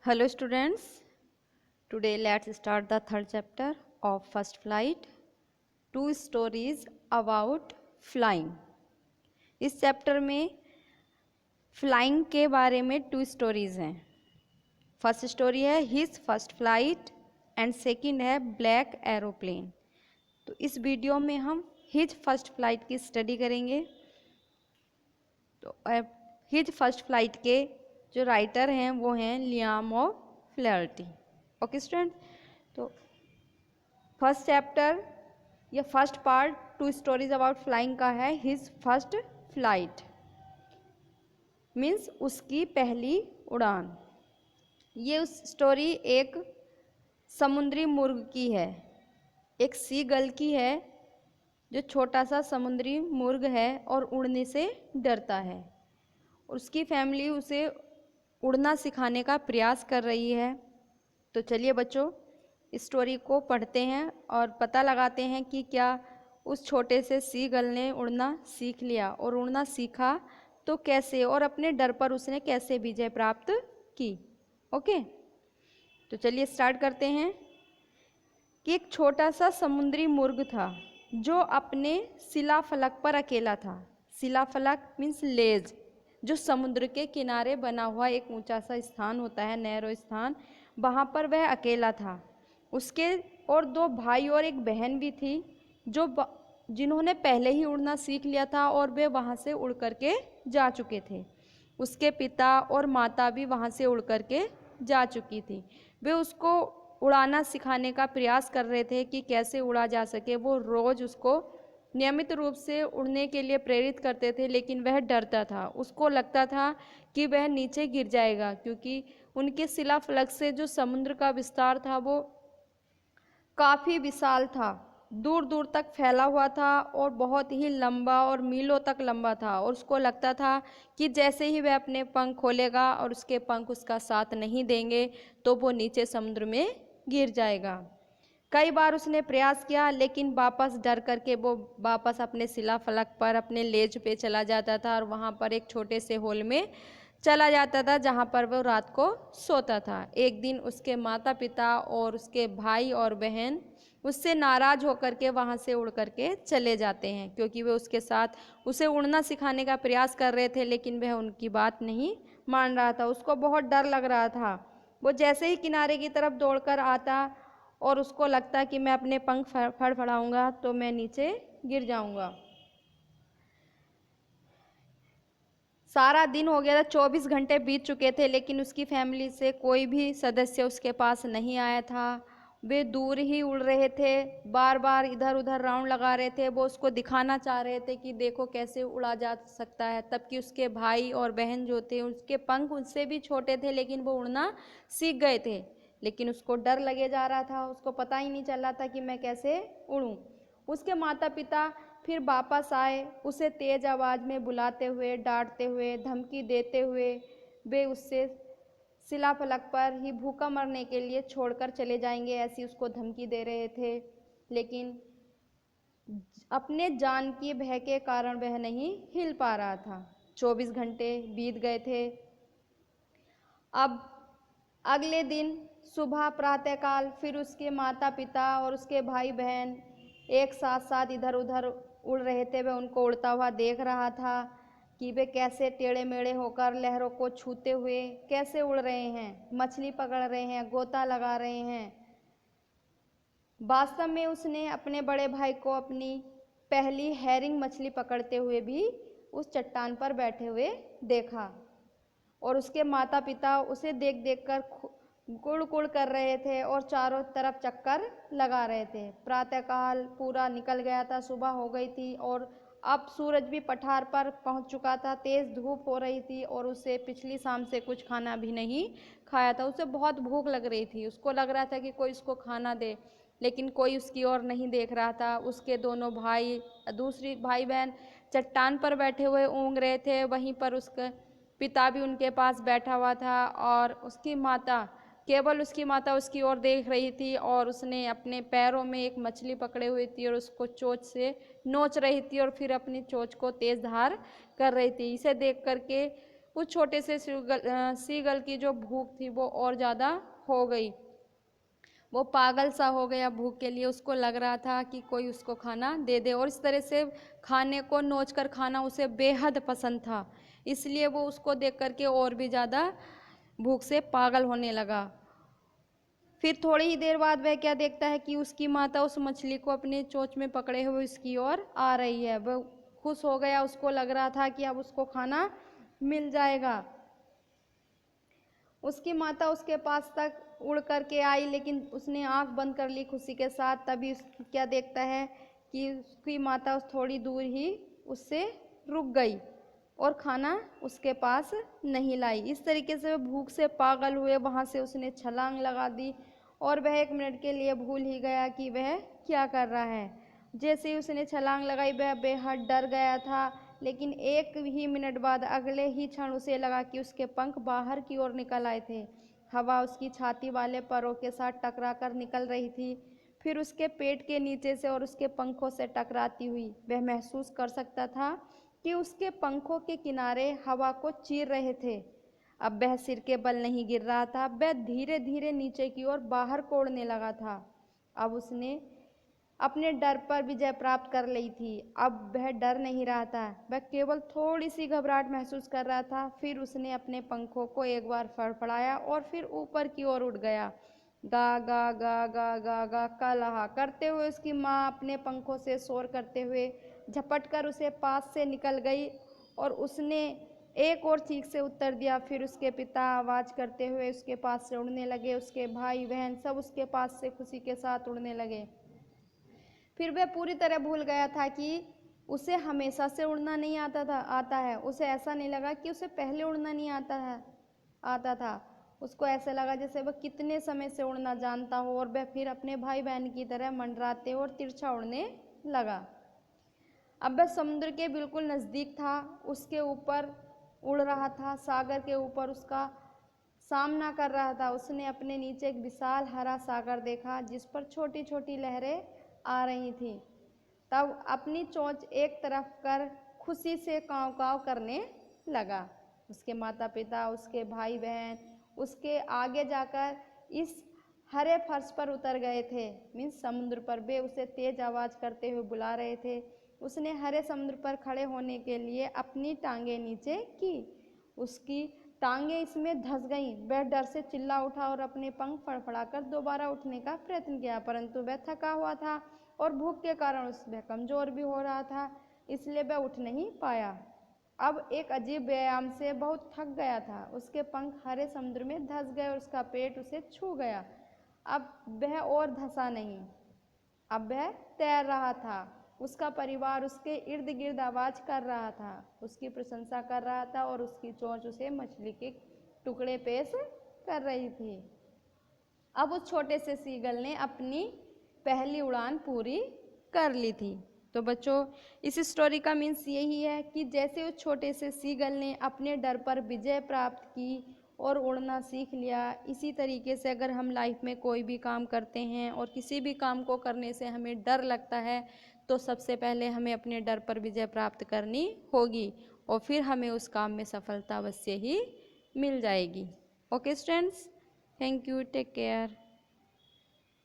Hello students, today let's start the third chapter of first flight. Two stories about flying. इस chapter में flying के बारे में to stories हैं. First story है his first flight and second है black aeroplane. तो इस वीडियो में हम हिज फर्स्ट फ्लाइट की स्टडी करेंगे. तो हिज फर्स्ट फ्लाइट के जो राइटर हैं वो हैं लियाम ऑफ फ्लेयर्टी. ओके स्टूडेंट, तो फर्स्ट चैप्टर या first part two stories about flying का है हिज फर्स्ट फ्लाइट मीन्स उसकी पहली उड़ान. ये उस स्टोरी एक समुद्री मुर्ग की है, एक सी गल की है जो छोटा सा समुद्री मुर्ग है और उड़ने से डरता है. उसकी फैमिली उसे उड़ना सिखाने का प्रयास कर रही है. तो चलिए बच्चों इस स्टोरी को पढ़ते हैं और पता लगाते हैं कि क्या उस छोटे से सी गल ने उड़ना सीख लिया और उड़ना सीखा तो कैसे और अपने डर पर उसने कैसे विजय प्राप्त की. ओके, तो चलिए स्टार्ट करते हैं कि एक छोटा सा समुद्री मुर्ग था जो अपने शिलाफलक पर अकेला था. शिलाफलक मीन्स लेज, जो समुद्र के किनारे बना हुआ एक ऊंचा सा स्थान होता है, नैरो स्थान, वहाँ पर वह अकेला था. उसके और दो भाई और एक बहन भी थी जिन्होंने पहले ही उड़ना सीख लिया था और वे वहाँ से उड़ करके जा चुके थे. उसके पिता और माता भी वहाँ से उड़ करके जा चुकी थी. वे उसको उड़ाना सिखाने का प्रयास कर रहे थे कि कैसे उड़ा जा सके. वो रोज़ उसको नियमित रूप से उड़ने के लिए प्रेरित करते थे, लेकिन वह डरता था. उसको लगता था कि वह नीचे गिर जाएगा क्योंकि उनके शिलाफलक से जो समुद्र का विस्तार था वो काफ़ी विशाल था, दूर दूर तक फैला हुआ था और बहुत ही लंबा और मीलों तक लंबा था. और उसको लगता था कि जैसे ही वह अपने पंख खोलेगा और उसके पंख उसका साथ नहीं देंगे तो वो नीचे समुद्र में गिर जाएगा. कई बार उसने प्रयास किया लेकिन वापस डर करके वो वापस अपने शिलाफलक पर अपने लेज पे चला जाता था और वहाँ पर एक छोटे से होल में चला जाता था जहाँ पर वो रात को सोता था. एक दिन उसके माता पिता और उसके भाई और बहन उससे नाराज़ होकर के वहाँ से उड़ करके चले जाते हैं क्योंकि वे उसके साथ उसे उड़ना सिखाने का प्रयास कर रहे थे, लेकिन वह उनकी बात नहीं मान रहा था. उसको बहुत डर लग रहा था. वो जैसे ही किनारे की तरफ दौड़कर आता और उसको लगता कि मैं अपने पंख फड़फड़ाऊँगा तो मैं नीचे गिर जाऊँगा. सारा दिन हो गया था, 24 घंटे बीत चुके थे, लेकिन उसकी फैमिली से कोई भी सदस्य उसके पास नहीं आया था. वे दूर ही उड़ रहे थे, बार बार इधर उधर राउंड लगा रहे थे. वो उसको दिखाना चाह रहे थे कि देखो कैसे उड़ा जा सकता है. तब कि उसके भाई और बहन जो थे उसके पंख उससे भी छोटे थे, लेकिन वो उड़ना सीख गए थे. लेकिन उसको डर लगे जा रहा था, उसको पता ही नहीं चल रहा था कि मैं कैसे उड़ूं. उसके माता पिता फिर वापस आए, उसे तेज आवाज़ में बुलाते हुए, डांटते हुए, धमकी देते हुए. वे उससे शिलाफलक पर ही भूखा मरने के लिए छोड़कर चले जाएंगे ऐसी उसको धमकी दे रहे थे. लेकिन अपने जान की भय के कारण वह नहीं हिल पा रहा था. 24 घंटे बीत गए थे. अब अगले दिन सुबह प्रातःकाल फिर उसके माता पिता और उसके भाई बहन एक साथ साथ इधर उधर उड़ रहे थे. वह उनको उड़ता हुआ देख रहा था कि वे कैसे टेढ़े मेढ़े होकर लहरों को छूते हुए कैसे उड़ रहे हैं, मछली पकड़ रहे हैं, गोता लगा रहे हैं. वास्तव में उसने अपने बड़े भाई को अपनी पहली हैरिंग मछली पकड़ते हुए भी उस चट्टान पर बैठे हुए देखा और उसके माता पिता उसे देख देख कर कुड़ कुड़ कर रहे थे और चारों तरफ चक्कर लगा रहे थे. प्रातःकाल पूरा निकल गया था, सुबह हो गई थी और अब सूरज भी पठार पर पहुंच चुका था. तेज़ धूप हो रही थी और उसे पिछली शाम से कुछ खाना भी नहीं खाया था. उसे बहुत भूख लग रही थी. उसको लग रहा था कि कोई उसको खाना दे, लेकिन कोई उसकी ओर नहीं देख रहा था. उसके दोनों भाई, दूसरी भाई बहन चट्टान पर बैठे हुए ऊँघ रहे थे. वहीं पर उसका पिता भी उनके पास बैठा हुआ था और केवल उसकी माता उसकी ओर देख रही थी और उसने अपने पैरों में एक मछली पकड़े हुई थी और उसको चोंच से नोच रही थी और फिर अपनी चोंच को तेज धार कर रही थी. इसे देख करके उस छोटे से सीगल की जो भूख थी वो और ज़्यादा हो गई। वो पागल सा हो गया भूख के लिए, उसको लग रहा था कि कोई उसको खाना दे दे, और इस तरह से खाने को नोच कर खाना उसे बेहद पसंद था, इसलिए वो उसको देख करके और भी ज़्यादा भूख से पागल होने लगा। फिर थोड़ी ही देर बाद वह क्या देखता है कि उसकी माता उस मछली को अपने चोंच में पकड़े हुए उसकी ओर आ रही है। वह खुश हो गया, उसको लग रहा था कि अब उसको खाना मिल जाएगा। उसकी माता उसके पास तक उड़ करके आई, लेकिन उसने आंख बंद कर ली खुशी के साथ। तभी क्या देखता है कि उसकी माता थोड़ी दूर ही उससे रुक गई और खाना उसके पास नहीं लाई। इस तरीके से वह भूख से पागल हुए वहाँ से उसने छलांग लगा दी और वह 1 मिनट के लिए भूल ही गया कि वह क्या कर रहा है। जैसे ही उसने छलांग लगाई वह बेहद डर गया था, लेकिन 1 ही मिनट बाद अगले ही क्षण उसे लगा कि उसके पंख बाहर की ओर निकल आए थे। हवा उसकी छाती वाले परों के साथ टकरा कर निकल रही थी, फिर उसके पेट के नीचे से और उसके पंखों से टकराती हुई। वह महसूस कर सकता था कि उसके पंखों के किनारे हवा को चीर रहे थे। अब वह सिर के बल नहीं गिर रहा था, वह धीरे धीरे नीचे की ओर बाहर को उड़ने लगा था। अब उसने अपने डर पर विजय प्राप्त कर ली थी। अब वह डर नहीं रहा था, वह केवल थोड़ी सी घबराहट महसूस कर रहा था। फिर उसने अपने पंखों को एक बार फड़फड़ाया और फिर ऊपर की ओर उड़ गया। गा गा गा गा गा गा कलहा करते हुए उसकी माँ अपने पंखों से शोर करते हुए झपट कर उसे पास से निकल गई और उसने एक और चीख से उत्तर दिया। फिर उसके पिता आवाज़ करते हुए उसके पास से उड़ने लगे, उसके भाई बहन सब उसके पास से खुशी के साथ उड़ने लगे। फिर वह पूरी तरह भूल गया था कि उसे हमेशा से उड़ना नहीं आता है। उसे ऐसा नहीं लगा कि उसे पहले उड़ना नहीं आता था। उसको ऐसा लगा जैसे वह कितने समय से उड़ना जानता हो, और वह फिर अपने भाई बहन की तरह मंडराते और तिरछा उड़ने लगा। अब वह समुद्र के बिल्कुल नज़दीक था, उसके ऊपर उड़ रहा था, सागर के ऊपर उसका सामना कर रहा था। उसने अपने नीचे एक विशाल हरा सागर देखा जिस पर छोटी छोटी लहरें आ रही थी। तब अपनी चोंच एक तरफ कर खुशी से काँव काँव करने लगा। उसके माता पिता, उसके भाई बहन उसके आगे जाकर इस हरे फर्श पर उतर गए थे, मीन्स समुद्र पर। वे उसे तेज आवाज़ करते हुए बुला रहे थे। उसने हरे समुद्र पर खड़े होने के लिए अपनी टांगें नीचे की। उसकी टांगें इसमें धंस गईं। वह डर से चिल्ला उठा और अपने पंख फड़फड़ाकर दोबारा उठने का प्रयत्न किया, परंतु वह थका हुआ था और भूख के कारण वह कमज़ोर भी हो रहा था, इसलिए वह उठ नहीं पाया। अब एक अजीब व्यायाम से बहुत थक गया था। उसके पंख हरे समुद्र में धंस गए और उसका पेट उसे छू गया। अब वह और धंसा नहीं, अब वह तैर रहा था। उसका परिवार उसके इर्द गिर्द आवाज़ कर रहा था, उसकी प्रशंसा कर रहा था और उसकी चोंच उसे मछली के टुकड़े पेश कर रही थी। अब उस छोटे से सीगल ने अपनी पहली उड़ान पूरी कर ली थी। तो बच्चों, इस स्टोरी का मीन्स यही है कि जैसे उस छोटे से सीगल ने अपने डर पर विजय प्राप्त की और उड़ना सीख लिया, इसी तरीके से अगर हम लाइफ में कोई भी काम करते हैं और किसी भी काम को करने से हमें डर लगता है, तो सबसे पहले हमें अपने डर पर विजय प्राप्त करनी होगी और फिर हमें उस काम में सफलता अवश्य ही मिल जाएगी। Okay students, thank you, take care.